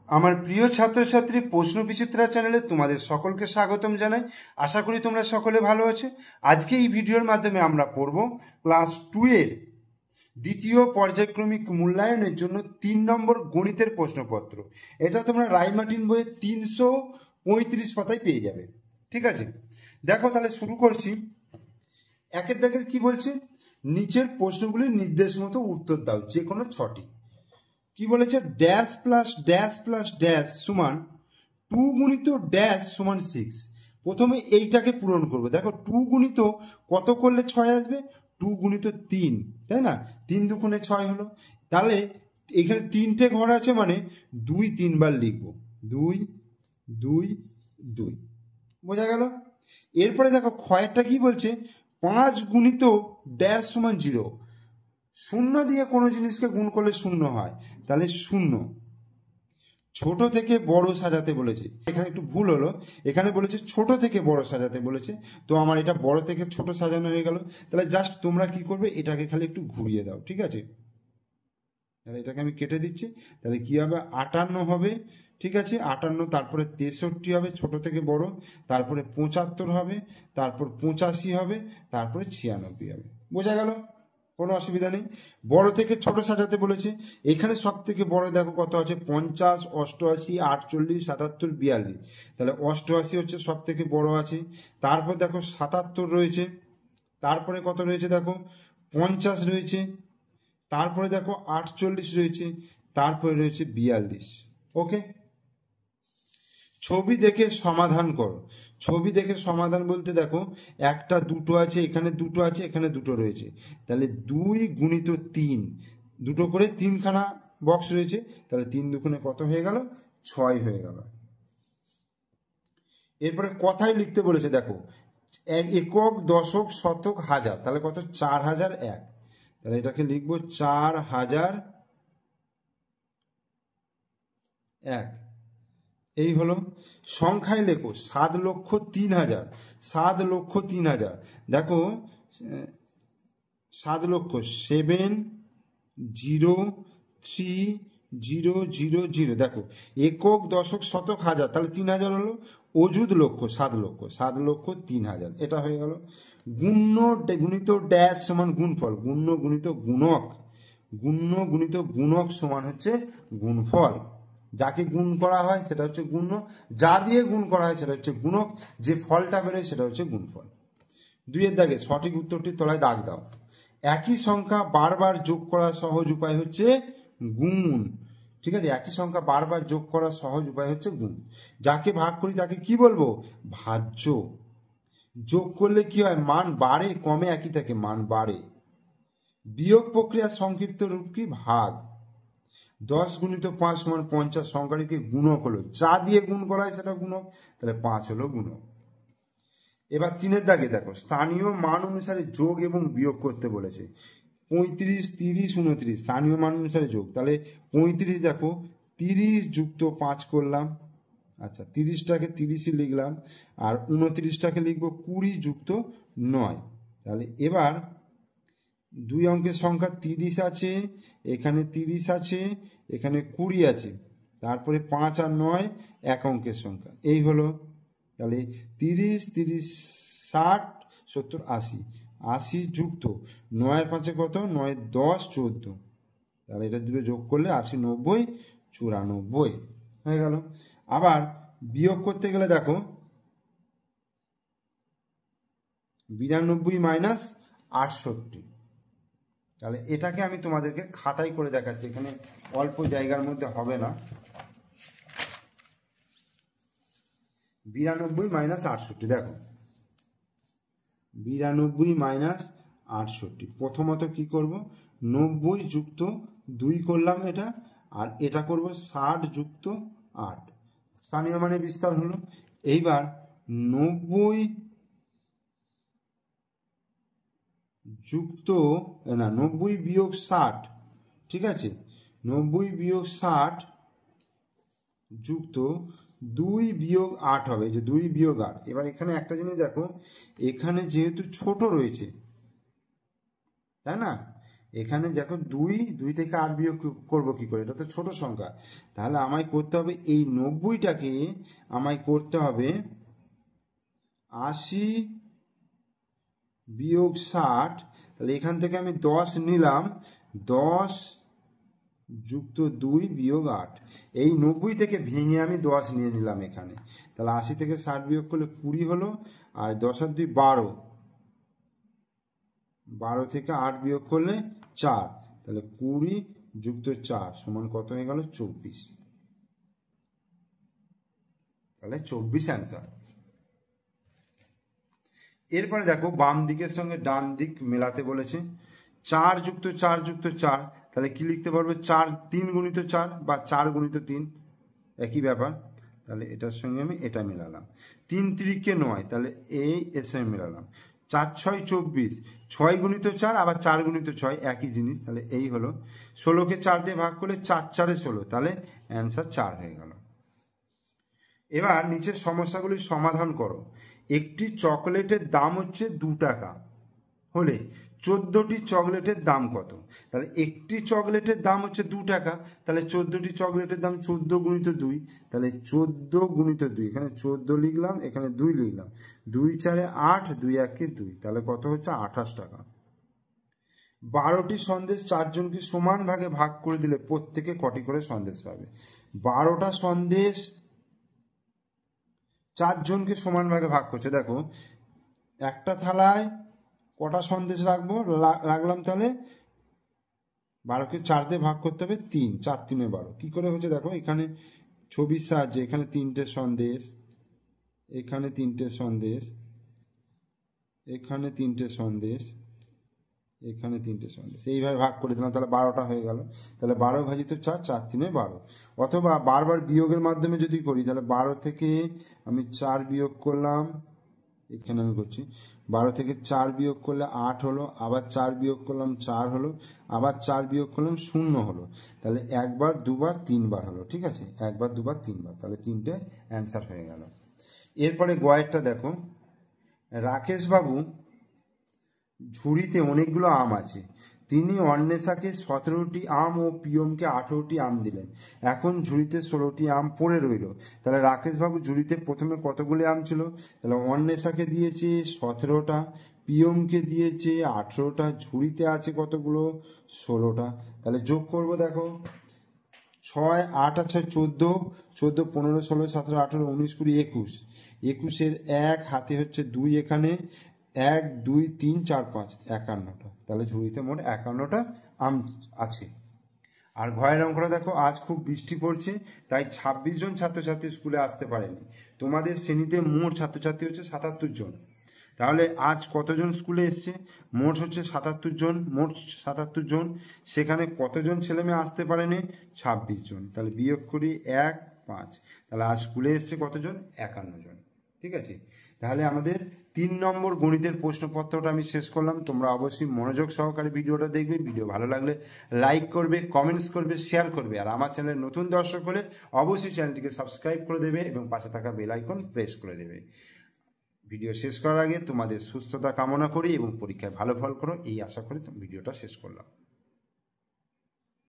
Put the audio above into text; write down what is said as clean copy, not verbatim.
আমার প্রিয় ছাত্রছাত্রী প্রশ্ন বিচিত্রা চ্যানেলে তোমাদের সকলকে স্বাগতম জানাই। আশা করি তোমরা সকলে ভালো আছো। আজকে এই ভিডিওর মাধ্যমে আমরা পড়ব ক্লাস 2 এর দ্বিতীয় পর্যায়ক্রমিক মূল্যায়নের জন্য 3 নম্বর গণিতের প্রশ্নপত্র। এটা তোমরা রায়মার্টিন বইয়ে 335 পাতায় পেয়ে যাবে। ঠিক আছে, দেখো তাহলে শুরু করছি। একের দাগের কি বলছে, নিচের প্রশ্নগুলির নির্দেশ মতো উত্তর দাও, যে কোনো 6টি। কি বলেছে, dash plus dash plus dash সমান 2 গুণিত ড্যাশ সমান 6। প্রথমে এইটাকে পূরণ করবে। দেখো 2 গুণিত কত করলে 6 আসবে, 2 গুণিত 3, তাই না? 3 দুগুণে 6 হলো। তাহলে এখানে 3টে ঘর আছে, মানে 2 3 বার লিখবো, 2 2 2। বোঝা গেল? এরপরে দেখো ক্ষয়েরটা কি বলছে, 5 গুণিত ড্যাশ সমান 0। শূন্য দিয়ে কোনো জিনিসকে গুণ করলে শূন্য হয়, তাহলে 0। ছোট থেকে বড় সাজাতে বলেছে, এখানে একটু ভুল হলো, এখানে বলেছে ছোট থেকে বড় সাজাতে বলেছে, তো আমার এটা বড় থেকে ছোট সাজানো হয়ে গেল। তাহলে জাস্ট তোমরা কি করবে, এটাকে খালি একটু ঘুরিয়ে দাও, ঠিক আছে? তাহলে এটাকে আমি কেটে দিচ্ছি। তাহলে কি হবে, 58 হবে, ঠিক আছে? 58, তারপরে 63 হবে ছোট থেকে বড়, তারপরে 75 হবে, তারপর 85 হবে, তারপরে 96 হবে। বোঝা গেল? কোনো অসুবিধা নেই। বড় থেকে ছোট সাজাতে বলেছে, এখানে সব থেকে বড় দেখো কত আছে, 50, 88, 48, 77, 42। তাহলে 88 হচ্ছে সব থেকে বড় আছে। তারপর দেখো 77 রয়েছে, তারপরে কত রয়েছে দেখো 50 রয়েছে, তারপরে দেখো 48 রয়েছে, তারপরে রয়েছে 42। ওকে, ছবি দেখে সমাধান করো। ছবি দেখে সমাধান বলতে দেখো একটা দুটো আছে, এখানে দুটো আছে, এখানে দুটো রয়েছে। তাহলে 2 গুণিত 3, দুটো করে 3খানা বক্স রয়েছে, তাহলে 3 দুগুণে কত হয়ে গেল, 6 হয়ে গেল। এরপরে কথায় লিখতে বলেছে, দেখো একক, দশক, শতক, হাজার, তাহলে কত, 4001। তাহলে এটাকে লিখবো 4001। এই হলো। সংখ্যায় লেখো 7,03,000, 7,03,000। দেখো 7,07,03,000। দেখো একক, দশক, শতক, হাজার, তাহলে 3,000 হলো। অযুত লক্ষ 7,00,000, 7,03,000, এটা হয়ে গেল। গুণ্য গুণিত ড্যাশ সমান গুণফল, গুণ্য গুণিত গুণক, গুণ্য গুণিত গুণক সমান হচ্ছে গুণফল। যাকে গুণ করা হয় সেটা হচ্ছে গুণ্য, যা দিয়ে গুণ করা হয় সেটা হচ্ছে গুণক, যে ফলটা বেরোয় সেটা হচ্ছে গুণফল। 2 দাগে সঠিক উত্তরটির তলায় দাগ দাও। একই সংখ্যা বারবার যোগ করার সহজ উপায় হচ্ছে গুণ। ঠিক আছে, একই সংখ্যা বারবার যোগ করার সহজ উপায় হচ্ছে গুণ। যাকে ভাগ করি তাকে কি বলবো, ভাজ্য। যোগ করলে কি হয়, মান বাড়ে কমে একই থাকে, মান বাড়ে। বিয়োগ প্রক্রিয়ার সংক্ষিপ্ত রূপ কি, ভাগ। 10 গুণিত 5 সমান 50, সংখ্যাটিকে গুণক হলো, যা দিয়ে গুণ করা হয় সেটা গুণক, তাহলে 5 হলো গুণক। এবার 3 দাগে দেখো স্থানীয় মান অনুসারে যোগ এবং বিয়োগ করতে বলেছে। 35, 30, 29 স্থানীয় মান অনুসারে যোগ। তাহলে 35 দেখো 30 যুক্ত 5 করলাম, আচ্ছা 30টাকে 30ই লিখলাম, আর 29টাকে লিখবো 20 যুক্ত 9। তাহলে এবার 2 অঙ্কের সংখ্যা 30 আছে, এখানে 30 আছে, এখানে 20 আছে, তারপরে 5 আর 9 এক অঙ্কের সংখ্যা, এই হলো। তাহলে 30, 30, 60, 70, 80, 80 যুক্ত 9 5 কত, 9 10 14। তাহলে এটা দুটো যোগ করলে 80 90 94 হয়ে গেল। আবার বিয়োগ করতে গেলে দেখো 92 মাইনাস 68। তাহলে এটাকে আমি তোমাদেরকে খাতায় করে দেখাচ্ছি, এখানে অল্প জায়গার মধ্যে হবে না। 92 মাইনাস 68, দেখো 92 মাইনাস 68। প্রথমত কি করব, 90 যুক্ত 2 করলাম এটা, আর এটা করব 60 যুক্ত 8, স্থানীয় মানে বিস্তার হলো। এইবার 90 যুক্ত না 90 বিয়োগ 60, ঠিক আছে, 90 বিয়োগ 60 যুক্ত 2 বিয়োগ 8 হবে, যে 2 বিয়োগ 8। এবার এখানে একটা জিনিস দেখো, এখানে যেহেতু ছোট রয়েছে, তাই না, এখানে দেখো 2 থেকে 8 বিয়োগ করবো কি করে, এটা তো ছোট সংখ্যা। তাহলে আমায় করতে হবে এই 90টাকে আমায় করতে হবে 80 বিয়োগ 60। তাহলে এখান থেকে আমি 10 নিলাম, 10 যুক্ত 2 বিয়োগ 8। এই 90 থেকে ভেঙে আমি 10 নিয়ে নিলাম এখানে। তাহলে 80 থেকে 60 বিয়োগ করলে 20 হলো, আর 10 আর 2 12। 12 থেকে 8 বিয়োগ করলে 4। তাহলে 20 যুক্ত 4 সমান কত হয়ে গেল? 24। তাহলে 24 অ্যান্সার। এরপরে দেখো বাম দিকের সঙ্গে ডান দিক মেলাতে বলেছে। 4 যুক্ত 4 যুক্ত 4, তাহলে কি লিখতে পারবে? 4 3 গুণিত 4 বা 4 গুণিত 3, একই ব্যাপার। তাহলে এটার সঙ্গে আমি এটা মেলালাম। 3 3 9, তাহলে এই এর সঙ্গে মেলালাম। 4 6 24, 6 গুণিত 4 আবার 4 গুণিত 6, একই জিনিস। তাহলে এই হলো। 16কে 4 দিয়ে ভাগ করলে 4 4 16, তাহলে অ্যান্সার 4 হয়ে গেল। এবার নিচের সমস্যাগুলি সমাধান করো। একটি চকলেটের দাম হচ্ছে 2 টাকা হলে 14টি চকলেটের দাম কত? তাহলে একটি চকলেটের দাম হচ্ছে 2 টাকা, তাহলে 14টি চকলেটের দাম 14 গুণিত 2, তাহলে 14 গুণিত 2, এখানে 14 লিখলাম, এখানে 2 লিখলাম। 2 4 8, 2 1 2, তাহলে কত হচ্ছে? 28 টাকা। 12টি সন্দেশ 4 জনকে সমান ভাগে ভাগ করে দিলে প্রত্যেকে কটি করে সন্দেশ পাবে? 12টা সন্দেশ 4 জনকে সমান ভাগে ভাগ করছে। দেখো একটা থালায় কটা সন্দেশ রাখলাম, তাহলে 12কে 4 দিয়ে ভাগ করতে হবে 3, 4 3 12। কি করে হচ্ছে দেখো, এখানে ছবির সাহায্যে এখানে 3টে সন্দেশ, এখানে 3টে সন্দেশ, এখানে 3টে সন্দেশ, এখানে 3টে সন্দেশ, এইভাবে ভাগ করে দিলাম। তাহলে 12টা হয়ে গেল। তাহলে 12 ভাজিত 4, 4 3 12। অথবা বারবার বিয়োগের মাধ্যমে যদি করি, তাহলে 12 থেকে আমি 4 বিয়োগ করলাম, এখানে আমি করছি। 12 থেকে 4 বিয়োগ করলে 8 হলো, আবার 4 বিয়োগ করলাম 4 হলো, আবার 4 বিয়োগ করলাম 0 হলো। তাহলে একবার দুবার 3 বার হলো, ঠিক আছে? একবার দুবার 3 বার, তাহলে 3টে অ্যান্সার হয়ে গেল। এরপরে গয়েরটা দেখো। রাকেশ বাবু ঝুড়িতে অনেকগুলো আম আছে। তিনি অন্বেষাকে 17টি আম ও পিয়মকে 18টি আম দিলেন। এখন ঝুড়িতে 16টি আম পড়ে রইল। তাহলে রাকেশবাবু ঝুড়িতে প্রথমে কতগুলি আম ছিল? তাহলে অন্বেষাকে দিয়েছে 17টা, পিয়মকে দিয়েছে 18টা, ঝুড়িতে আছে কতগুলো? 16টা। তাহলে যোগ করব, দেখো 6 8 আর 6 14, 14 15 16 17 18 19 20 21, 21-এর 1 হাতে হচ্ছে 2, এখানে 1 2 3 4 5 51টা। তাহলে ঝুড়িতে মোট 51টা আম আছে। আর ঘয়ের অঙ্কটা দেখো, আজ খুব বৃষ্টি পড়ছে, তাই 26 জন ছাত্রছাত্রী স্কুলে আসতে পারেনি। তোমাদের শ্রেণীতে মোট ছাত্রছাত্রী হচ্ছে 77 জন। তাহলে আজ কতজন স্কুলে এসছে? মোট হচ্ছে 77 জন, মোট 77 জন। সেখানে কতজন ছেলে মেয়ে আসতে পারেনি? 26 জন। তাহলে বিয়োগ করি 1 5, তাহলে আজ স্কুলে এসছে কতজন? 51 জন। ঠিক আছে? তাহলে আমাদের 3 নম্বর গণিতের প্রশ্নপত্রটা আমি শেষ করলাম। তোমরা অবশ্যই মনোযোগ সহকারে ভিডিওটা দেখবে। ভিডিও ভালো লাগলে লাইক করবে, কমেন্টস করবে, শেয়ার করবে। আর আমার চ্যানেলে নতুন দর্শক হলে অবশ্যই চ্যানেলটিকে সাবস্ক্রাইব করে দেবে এবং পাশে থাকা বেল আইকন প্রেস করে দেবে। ভিডিও শেষ করার আগে তোমাদের সুস্থতা কামনা করি এবং পরীক্ষায় ভালো ফল করো, এই আশা করে ভিডিওটা শেষ করলাম।